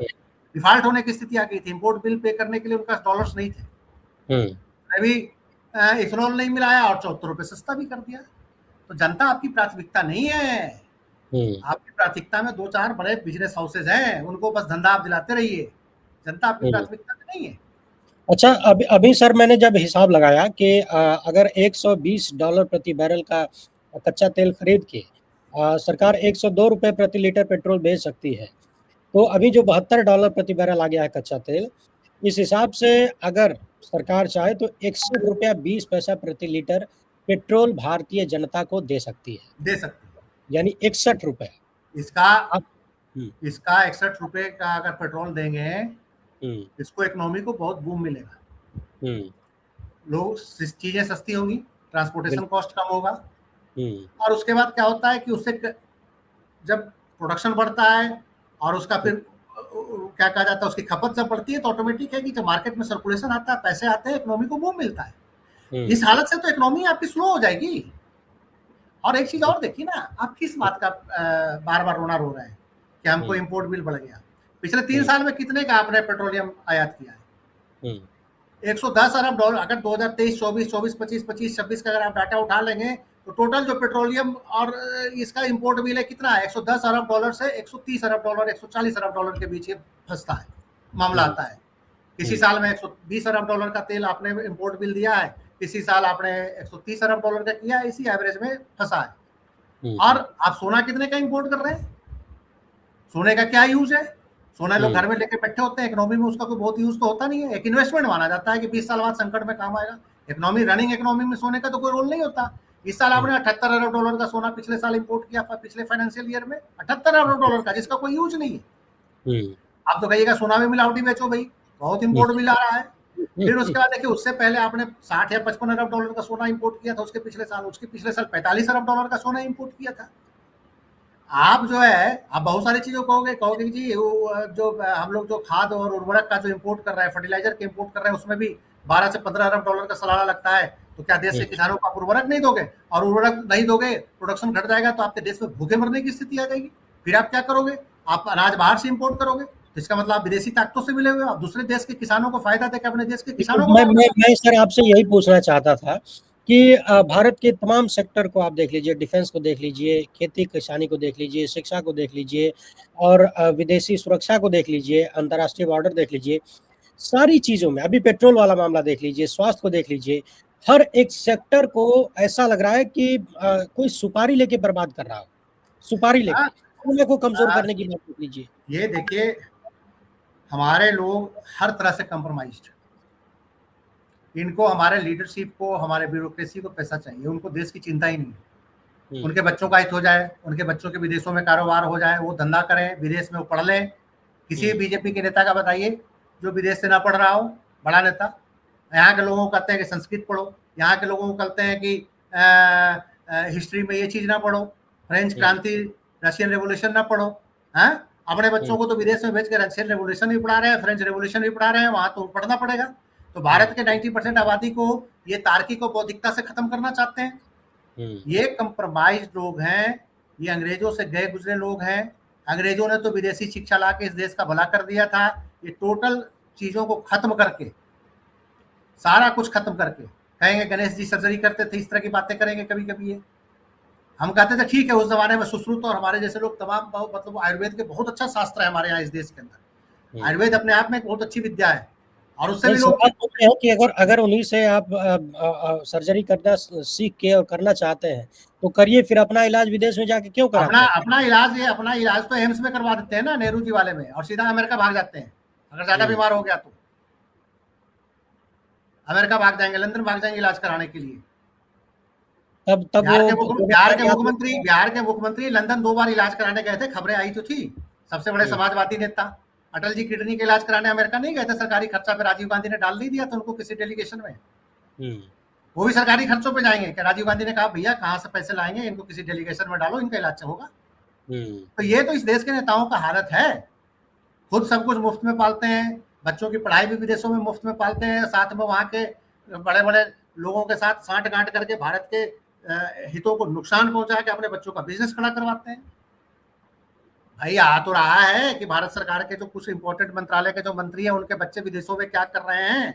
डिफॉल्ट होने की स्थिति आ गई थी, इंपोर्ट बिल पे करने के लिए उनके पास डॉलर्स नहीं थे, अभी इथेनॉल नहीं मिलाया और 74 रुपए सस्ता भी कर दिया। तो जनता आपकी प्राथमिकता नहीं है, आपकी प्राथमिकता में 2-4 बड़े बिजनेस हाउसेज हैं, उनको बस धंधा आप दिलाते रहिए, जनता आपकी प्राथमिकता में नहीं है। अच्छा, अभी सर मैंने जब हिसाब लगाया कि अगर $120 प्रति बैरल का कच्चा तेल खरीद के सरकार $102 प्रति लीटर पेट्रोल बेच सकती है, तो अभी जो $72 प्रति बैरल आ गया है कच्चा तेल, इस हिसाब से अगर सरकार चाहे तो ₹61.20 प्रति लीटर पेट्रोल भारतीय जनता को दे सकती है, यानी 61 रुपए। इसका 61 रुपए का अगर पेट्रोल देंगे, इसको इकोनॉमी को बहुत बूम मिलेगा, लोग चीजें सस्ती होंगी, ट्रांसपोर्टेशन कॉस्ट कम होगा, और उसके बाद क्या होता है कि उससे जब प्रोडक्शन बढ़ता है और उसका फिर क्या कहा जाता है, उसकी खपत जब बढ़ती है तो ऑटोमेटिक है कि जब मार्केट में सर्कुलेशन आता है, पैसे आते हैं, इकोनॉमी को बूम मिलता है। इस हालत से तो इकोनॉमी आपकी स्लो हो जाएगी। और एक चीज और देखिए ना, आप किस बात का बार बार रोना रो रहे हैं कि हमको इंपोर्ट बिल बढ़ गया। पिछले 3 साल में कितने का आपने पेट्रोलियम आयात किया है? 110 अरब डॉलर। अगर 2023, 24, 25, 26 का अगर आप डाटा उठा लेंगे तो टोटल जो पेट्रोलियम और इसका इंपोर्ट बिल है कितना है? 110 अरब डॉलर से 130 अरब डॉलर, 140 अरब डॉलर के बीच फंसता है, मामला आता है। किसी साल में 120 अरब डॉलर का तेल आपने इंपोर्ट बिल दिया है, किसी साल आपने 130 अरब डॉलर का किया है, इसी एवरेज में फंसा है। और आप सोना कितने का इंपोर्ट कर रहे हैं? सोने का क्या यूज है? सोना लोग घर में लेके बैठे होते हैं, इकोनॉमी में उसका कोई बहुत यूज तो होता नहीं है, एक इन्वेस्टमेंट माना जाता है कि 20 साल बाद संकट में काम आएगा। इकोनॉमी, रनिंग इकोनॉमी में सोने का तो कोई रोल नहीं होता। इस साल आपने 78 अरब डॉलर का सोना पिछले साल इंपोर्ट किया, पिछले फाइनेंशियल ईयर में 78 अरब डॉलर का, जिसका कोई यूज नहीं है। आप तो कहिएगा सोना में मिलावटी बेचो भाई, बहुत इंपोर्ट बिल आ रहा है। फिर उसके बाद देखिए, उससे पहले आपने 60 या 55 अरब डॉलर का सोना इंपोर्ट किया था, उसके पिछले साल 45 अरब डॉलर का सोना इंपोर्ट किया था। आप जो है, आप बहुत सारी चीजों कहोगे कि जी जो हम लोग जो खाद और उर्वरक का जो इंपोर्ट कर रहे हैं, फर्टिलाइजर के इंपोर्ट कर रहे हैं, उसमें भी 12 से 15 अरब डॉलर का सलाना लगता है। तो क्या देश के किसानों को आप उर्वरक नहीं दोगे? और उर्वरक नहीं दोगे, प्रोडक्शन घट जाएगा तो आपके देश में भूखे मरने की स्थिति आ जाएगी। फिर आप क्या करोगे? आप अनाज बाहर से इंपोर्ट करोगे। तो इसका मतलब आप विदेशी ताकतों से मिले हुए हो, आप दूसरे देश के किसानों को फायदा देकर अपने देश के बिल्कुल, किसानों को मैं मार मैं रहे मैं सर आपसे यही पूछना चाहता था कि भारत के तमाम सेक्टर को आप देख लीजिए, डिफेंस को देख लीजिए, खेती किसानी को देख लीजिए, शिक्षा को देख लीजिए और विदेशी सुरक्षा को देख लीजिए, अंतर्राष्ट्रीय बॉर्डर देख लीजिए, सारी चीज़ों में अभी पेट्रोल वाला मामला देख लीजिए, स्वास्थ्य को देख लीजिए, हर एक सेक्टर को ऐसा लग रहा है कि कोई सुपारी लेके बर्बाद कर रहा हो, सुपारी हो। लेके, कोरोना को कमज़ोर हाँ, करने की बात देख लीजिए। ये देखिए, हमारे लोग हर तरह से कंप्रोमाइज्ड, इनको हमारे लीडरशिप को, हमारे ब्यूरोक्रेसी को पैसा चाहिए, उनको देश की चिंता ही नहीं है। हुँ, उनके बच्चों का हित हो जाए, उनके बच्चों के विदेशों में कारोबार हो जाए, वो धंधा करें, विदेश में वो पढ़ लें। किसी भी हुँ, बीजेपी के नेता का बताइए जो विदेश से ना पढ़ रहा हो, बड़ा नेता। यहाँ के लोगों को कहते हैं कि संस्कृत पढ़ो, यहाँ के लोगों को कहते हैं कि हिस्ट्री में ये चीज़ ना पढ़ो, फ्रेंच हुँ, क्रांति, रशियन रेवोल्यूशन ना पढ़ो। हाँ, अपने बच्चों हुँ, को तो विदेश में भेज कर रशियन रेवोल्यूशन भी पढ़ा रहे हैं, फ्रेंच रेवोल्यूशन भी पढ़ा रहे हैं, वहाँ तो पढ़ना पड़ेगा। तो भारत हुँ, के 90% आबादी को ये तार्किक और बौद्धिकता से खत्म करना चाहते हैं। हुँ, ये कंप्रोमाइज लोग हैं, ये अंग्रेजों से गए गुजरे लोग हैं। अंग्रेजों ने तो विदेशी शिक्षा ला के इस देश का भला कर दिया था। ये टोटल चीजों को खत्म करके, सारा कुछ खत्म करके कहेंगे गणेश जी सर्जरी करते थे, इस तरह की बातें करेंगे कभी कभी ये। हम कहते थे ठीक है, उस जमाने में सुश्रुत और हमारे जैसे लोग तमाम मतलब आयुर्वेद के बहुत अच्छा शास्त्र है हमारे यहाँ इस देश के अंदर। हुँ। आयुर्वेद अपने आप में एक बहुत अच्छी विद्या है और उससे नहीं, भी लोग सवाल ठीक तो होते ये हैं। है कि अगर अगर उन्हीं से आप सर्जरी करना सीख के और करना चाहते हैं, तो करिए फिर अपना इलाज विदेश में जाके क्यों अपना कराते हैं? अपना इलाज, ये अपना इलाज तो एम्स में करवा देते हैं ना, नेहरू जी वाले में, और सीधा अमेरिका भाग जाते हैं अगर ज्यादा हुँ, बीमार हो गया तो। अमेरिका भाग जाएंगे, लंदन भाग जाएंगे इलाज कराने के लिए। तब वो बिहार के मुख्यमंत्री लंदन 2 बार इलाज कराने गए थे, खबरें आई तो थी। सबसे बड़े हुँ, समाजवादी नेता अटल जी किडनी का इलाज कराने अमेरिका नहीं गए थे, सरकारी खर्चा पे राजीव गांधी ने डाल नहीं दिया था उनको किसी डेलीगेशन में। हुँ, वो भी सरकारी खर्चों पे जाएंगे कि राजीव गांधी ने कहा भैया कहाँ से पैसे लाएंगे, इनको किसी डेलीगेशन में डालो, इनका इलाज होगा। हुँ, तो ये तो इस देश के नेताओं का हालत है। खुद सब कुछ मुफ्त में पालते हैं, बच्चों की पढ़ाई भी विदेशों में मुफ्त में पालते हैं, साथ में वहाँ के बड़े बड़े लोगों के साथ साठ गांठ करके भारत के हितों को नुकसान पहुंचा के अपने बच्चों का बिजनेस खड़ा करवाते हैं। भाई आ तो रहा है कि भारत सरकार के जो कुछ इंपॉर्टेंट मंत्रालय के जो मंत्री हैं उनके बच्चे विदेशों में क्या कर रहे हैं,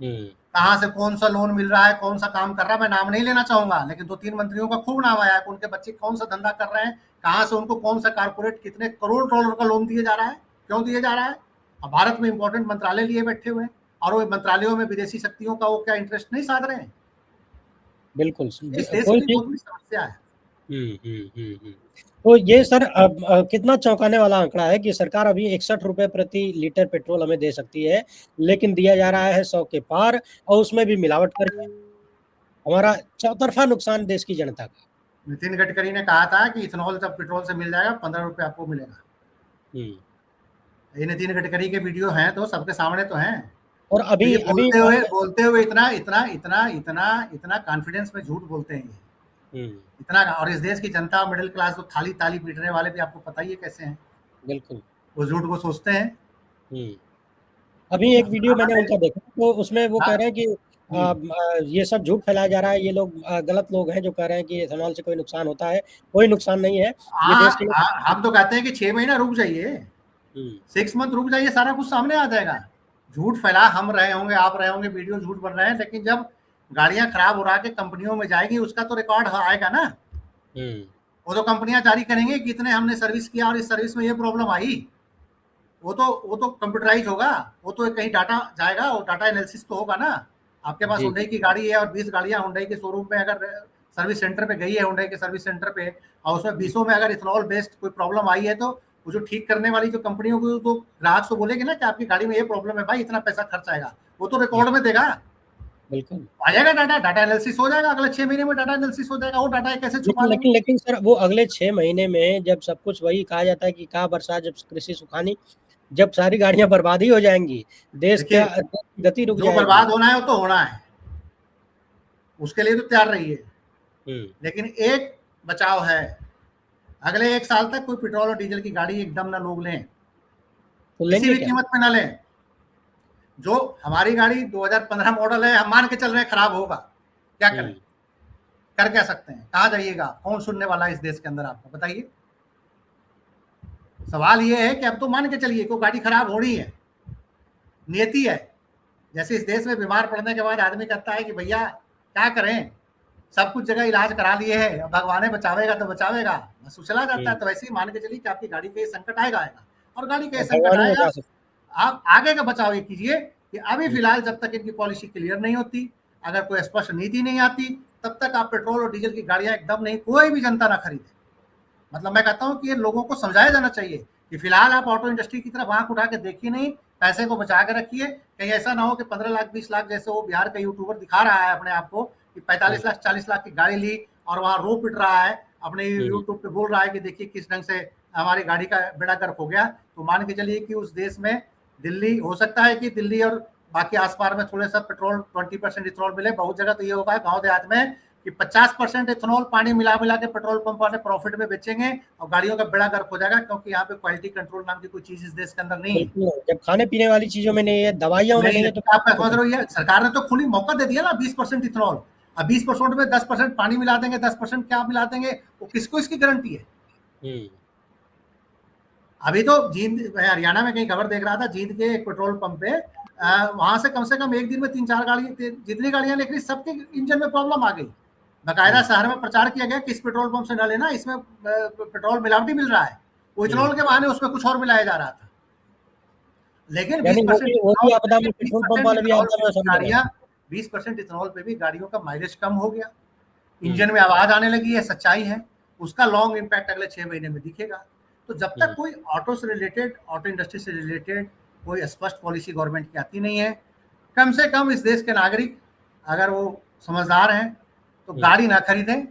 हुँ, कहाँ से कौन सा लोन मिल रहा है, कौन सा काम कर रहा है। मैं नाम नहीं लेना चाहूंगा, लेकिन 2-3 मंत्रियों का खूब नाम आया है कि उनके बच्चे कौन सा धंधा कर रहे हैं, कहाँ से उनको कौन सा कारपोरेट कितने करोड़ डॉलर का लोन दिया जा रहा है, क्यों दिया जा रहा है। अब भारत में इंपॉर्टेंट मंत्रालय लिए बैठे हुए हैं और वो मंत्रालयों में विदेशी शक्तियों का वो क्या इंटरेस्ट नहीं साध रहे हैं। बिल्कुल इस देश कोई की नहीं। बहुत बड़ी समस्या है। हुँ, हुँ, हुँ, हुँ। तो ये सर अब कितना चौंकाने वाला आंकड़ा है कि सरकार अभी ₹61 प्रति लीटर पेट्रोल हमें दे सकती है, लेकिन दिया जा रहा है 100 के पार और उसमें भी मिलावट करके। हमारा चौतरफा नुकसान देश की जनता का। नितिन गडकरी ने कहा था कि इथेनॉल जब पेट्रोल से मिल जाएगा 15 रुपये आपको मिलेगा। हुँ, ये नितिन गडकरी के वीडियो हैं तो सबके सामने तो हैं। और तो अभी ये अभी बोलते हुए इतना इतना इतना इतना इतना कॉन्फिडेंस में झूठ बोलते हैं ये। हुँ, इतना, और इस देश की जनता मिडिल क्लास तो थाली ताली पीटने वाले भी आपको पता ही है कैसे हैं। बिल्कुल। वो झूठ को सोचते हैं। हुँ। अभी एक वीडियो मैंने उनका देखा तो उसमें वो कह हाँ, रहे हैं कि हम्म। ये सब झूठ फैलाया जा रहा है, ये लोग गलत लोग हैं जो कह रहे हैं कि इथेनॉल से कोई नुकसान होता है, कोई नुकसान नहीं है, ये देश के लिए। हम तो कहते हैं कि 6 महीना रुक जाइए, हुँ, 6 मंथ रुक जाइए, सारा कुछ सामने आ जाएगा। झूठ फैला हम रहे होंगे, आप रहे होंगे, वीडियो झूठ बन रहे हैं, लेकिन जब गाड़ियां खराब उड़ा के कंपनियों में जाएगी उसका तो रिकॉर्ड आएगा ना। हुँ, वो तो कंपनियां जारी करेंगे कि इतने हमने सर्विस किया और इस सर्विस में ये प्रॉब्लम आई। वो तो कंप्यूटराइज होगा, वो तो कहीं डाटा जाएगा, वो डाटा एनालिसिस तो होगा ना। आपके पास जी, हुंडई की गाड़ी है और 20 गाड़ियां हुंडई के शोरूम में अगर सर्विस सेंटर पे गई है, हुंडई के सर्विस सेंटर पे, और उसमें 20 में अगर इथेनॉल बेस्ड कोई प्रॉब्लम आई है, तो वो जो ठीक करने वाली जो कंपनियों को तो ग्राहक से बोलेगी ना कि आपकी गाड़ी में ये प्रॉब्लम है भाई, इतना पैसा खर्च आएगा। वो तो हुँ, रिकॉर्ड में देगा, बिल्कुल। आ जाएगा डाटा, डाटा एनालिसिस हो जाएगा, अगले 6 महीने में डाटा एनालिसिस हो जाएगा। वो डाटा कैसे छुपा लेकिन लेंगे। लेकिन लेकिन सर वो अगले 6 महीने में जब सब कुछ वही कहा जाता है कि कहाँ बरसात जब कृषि सुखानी, जब सारी गाड़ियाँ बर्बाद ही हो जाएँगी, देश देखिए, की गति रुक जो जाएगी। बर्बाद होना है वो तो होना है, उसके लिए तो तैयार रहिए। हुँ, लेकिन एक बचाव है, अगले 1 साल तक कोई पेट्रोल और डीजल की गाड़ी एकदम ना लोग लें, तो किसी लेंगे भी क्या? कीमत पे ना लें। जो हमारी गाड़ी 2015 मॉडल है, हम मान के चल रहे हैं खराब होगा, क्या करें, हुँ, कर क्या सकते हैं, कहाँ जाइएगा, कौन सुनने वाला है इस देश के अंदर, आपको बताइए। सवाल ये है कि अब तो मान के चलिए कोई गाड़ी खराब होनी है, नियति है। जैसे इस देश में बीमार पड़ने के बाद आदमी कहता है कि भैया क्या करें, सब कुछ जगह इलाज करा लिए है, अब भगवान बचावेगा तो बचावेगा, बस वो चला जाता है। तो वैसे ही मान के चलिए कि आपकी गाड़ी का ये संकट आएगा आएगा, और गाड़ी का ये और संकट भगवान ही आएगा। बचा सकते आप आगे का बचाव ये कीजिए कि अभी हैं। फिलहाल जब तक इनकी पॉलिसी क्लियर नहीं होती, अगर कोई स्पष्ट नीति नहीं आती, तब तक आप पेट्रोल और डीजल की गाड़ियां एकदम नहीं, कोई भी जनता ना खरीदे। मतलब मैं कहता हूँ कि ये लोगों को समझाया जाना चाहिए कि फिलहाल आप ऑटो इंडस्ट्री की तरफ आंख उठा के देखिए नहीं, पैसे को बचा के रखिए। कहीं ऐसा ना हो कि 15 लाख 20 लाख जैसे वो बिहार का यूट्यूबर दिखा रहा है अपने आप को कि 45 लाख 40 लाख की गाड़ी ली और वहां रो पिट रहा है, अपने यूट्यूब पे बोल रहा है कि देखिए किस ढंग से हमारी गाड़ी का बेड़ा गर्क हो गया। तो मान के चलिए कि उस देश में दिल्ली, हो सकता है कि दिल्ली और बाकी आसपास में थोड़े सा पेट्रोल 20% इथेनॉल मिले, बहुत जगह तो ये होगा गांव देहात में कि 50% इथेनॉल पानी मिला मिला के पेट्रोल पंप वाले प्रॉफिट में बेचेंगे और गाड़ियों का बेड़ा गर्क हो जाएगा, क्योंकि यहाँ पे क्वालिटी कंट्रोल नाम की कोई चीज इस देश के अंदर नहीं है। बिल्कुल नहीं, जब खाने पीने वाली चीजों में नहीं है, दवाइयों में नहीं नहीं है, तो नहीं, आप समझ रहे हो, सरकार ने तो खुली मौका दे दिया ना 20% इथेनॉल। अब 20% में 10% पानी मिला देंगे, 10% क्या मिला देंगे, वो किसको इसकी गारंटी है। हम्म, अभी तो जींद, हरियाणा में कहीं खबर देख रहा था, जींद के एक पेट्रोल पंप पे वहां से कम एक दिन में 3-4 गाड़ी, जितनी गाड़ियां निकली सबके इंजन में प्रॉब्लम आ गई। बाकायदा शहर में प्रचार किया गया कि इस पेट्रोल पंप से न लेना, इसमें पेट्रोल मिलावटी मिल रहा है। वो इथेनॉल के बहाने उसमें कुछ और मिलाया जा रहा था। लेकिन यानी 20% वो भी इथेनॉल पे आपदा भी में, बीस पेट्रोल पंप परसेंट वाले भी इथेनॉल आपदा पे में भी समझ रहे गाड़ियां हैं। 20% इथेनॉल पे भी गाड़ियों का माइलेज कम हो गया, हम्म, इंजन में आवाज आने लगी है, सच्चाई है। उसका लॉन्ग इम्पैक्ट अगले 6 महीने में दिखेगा। तो जब तक हम्म, कोई ऑटो से रिलेटेड, ऑटो इंडस्ट्री से रिलेटेड कोई स्पष्ट पॉलिसी गवर्नमेंट की आती नहीं है, कम से कम इस देश के नागरिक अगर वो समझदार हैं तो हम्म, गाड़ी ना खरीदें,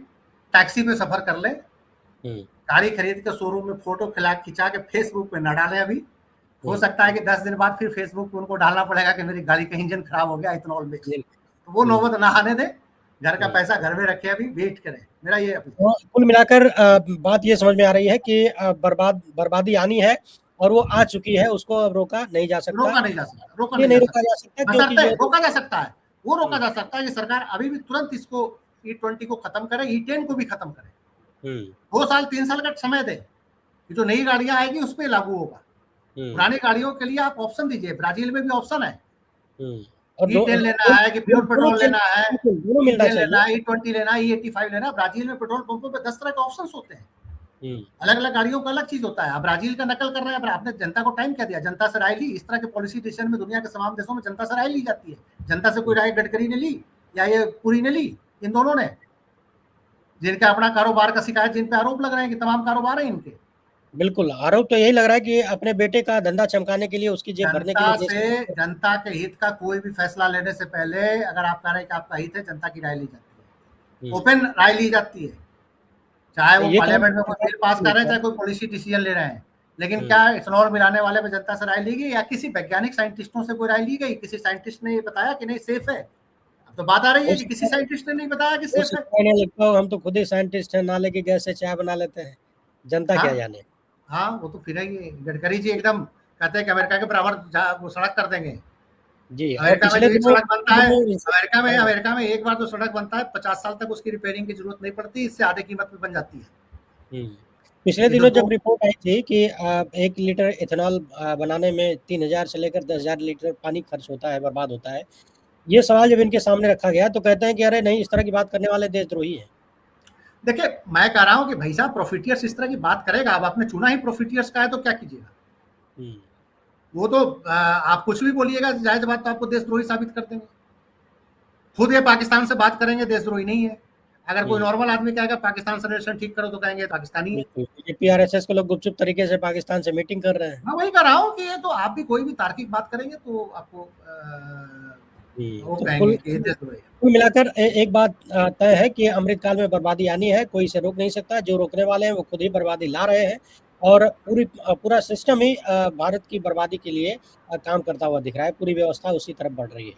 टैक्सी पे सफर कर लें। हम्म, गाड़ी खरीद के शोरूम में फोटो खिंचा के फेसबुक पे न डालें। अभी हो हम्म, सकता है कि 10 दिन बाद फिर फेसबुक पे उनको डालना पड़ेगा कि मेरी गाड़ी का इंजन खराब हो गया इथेनॉल मिक्स। बिल्कुल, तो वो हम्म, नौबत ना आने दें, घर का हम्म। पैसा घर में रखे, अभी वेट करें, मेरा ये अपील है। तो कुल मिलाकर बात ये समझ में आ रही है कि बर्बादी आनी है और वो आ चुकी है, उसको अब रोका नहीं जा सकता। रोका नहीं जा सकता, रोका ये नहीं नहीं जा रोका सकता। जा सकता क्योंकि बशर्ते जो रोका जा सकता है, वो रोका हम्म, जा सकता है कि सरकार अभी भी तुरंत इसको E20 को खत्म करे, E10 को भी खत्म करे। हम्म, 2 साल 3 साल का समय दे कि जो नई गाड़ियां आएगी उस पर लागू होगा। हम्म, पुरानी गाड़ियों के लिए आप ऑप्शन दीजिए, ब्राजील में भी ऑप्शन है। हम्म। और E10 लेना है कि प्योर दोनों पेट्रोल लेना है, बिल्कुल, दोनों मिलना E10 लेना चाहिए। है, E20 लेना है, E85 लेना है। ब्राजील में पेट्रोल पंपों पे 10 तरह के ऑप्शन होते हैं। हम्म, अलग अलग गाड़ियों का अलग चीज होता है। अब ब्राजील का नकल कर रहे हैं, आपने जनता को टाइम क्या दिया, जनता से राय ली। इस तरह के पॉलिसी डिसीजन में दुनिया के तमाम देशों में जनता से राय ली जाती है। जनता से कोई राय गडकरी ने ली या ये पुरी ने ली, इन दोनों ने, जिनके अपना कारोबार का शिकायत, जिन पे आरोप लग रहे हैं कि तमाम कारोबार है इनके। बिल्कुल, आरोप तो यही लग रहा है कि अपने बेटे का धंधा चमकाने के लिए, उसकी जेब भरने के लिए देश जनता के हित का कोई भी फैसला लेने से पहले अगर आप कह रहे हैं कि आपका हित है, जनता की राय ली जाती है, हम्म, ओपन राय ली जाती है। चाहे वो ये काम पार्लियामेंट में कोई सरकार बिल पास नहीं कर रहे हैं, कर चाहे कोई पॉलिसी डिसीजन ले रहे हैं। लेकिन हम्म, क्या इथेनॉल मिलाने वाले में जनता से राय ली गई, या किसी वैज्ञानिक साइंटिस्टों से कोई राय ली गई? किसी साइंटिस्ट ने ये बताया कि नहीं सेफ है? अब तो बात आ रही हो है कि किसी सकता है, साइंटिस्ट ने नहीं बताया कि हो सेफ है। सकता है, इन्हें लगता हो हम तो खुद ही साइंटिस्ट हैं, नाले की गैस से चाय बना लेते हैं, जनता हाँ क्या जाने। हाँ, वो तो फिर ही गडकरी जी एकदम कहते हैं कि अमेरिका के बराबर वो सड़क कर देंगे। जी, और अमेरिका में पिछले जो एक दिनों सड़क बनता है, हाँ, अमेरिका में एक बार जो सड़क बनता है 50 साल तक उसकी रिपेयरिंग की जरूरत नहीं पड़ती, इससे आधे कीमत में बन जाती है। हम्म। पिछले ये जो दिनों दो, जब रिपोर्ट आई थी कि 1 लीटर इथेनॉल बनाने में 3,000 से लेकर 10,000 लीटर पानी खर्च होता है, बर्बाद होता है। ये सवाल जब इनके सामने रखा गया तो कहते हैं कि अरे नहीं, इस तरह की बात करने वाले देशद्रोही हैं। देखिए मैं कह रहा हूं कि भाई साहब प्रॉफिटियर्स इस तरह की बात करेगा, अब आपने चुना ही प्रॉफिटियर्स का है तो क्या कीजिएगा। हम्म, वो तो आप कुछ भी बोलिएगा, जायज बात, तो आपको देशद्रोही साबित कर देंगे। खुद ये पाकिस्तान से बात करेंगे, देशद्रोही नहीं है। अगर कोई हम्म, नॉर्मल आदमी कहेगा पाकिस्तान से रिलेशन ठीक करो, तो कहेंगे पाकिस्तानी है। बिल्कुल, बीजेपी आरएसएस के लोग गुपचुप तरीके से पाकिस्तान से मीटिंग कर रहे हैं। मैं वही कह रहा हूँ कि ये तो आप भी कोई भी तार्किक बात करेंगे तो आपको वो तो कहेंगे कि ये देशद्रोही है। कुल मिलाकर एक बात तय है कि अमृतकाल में बर्बादी आनी है, कोई इसे रोक नहीं सकता। जो रोकने वाले हैं वो खुद ही बर्बादी ला रहे हैं और पूरा सिस्टम ही भारत की बर्बादी के लिए काम करता हुआ दिख रहा है। पूरी व्यवस्था उसी तरफ बढ़ रही है।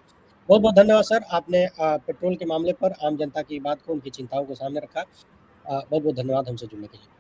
बहुत बहुत धन्यवाद सर, आपने पेट्रोल के मामले पर आम जनता की बात को, उनकी चिंताओं को सामने रखा। बहुत बहुत धन्यवाद हमसे जुड़ने के लिए।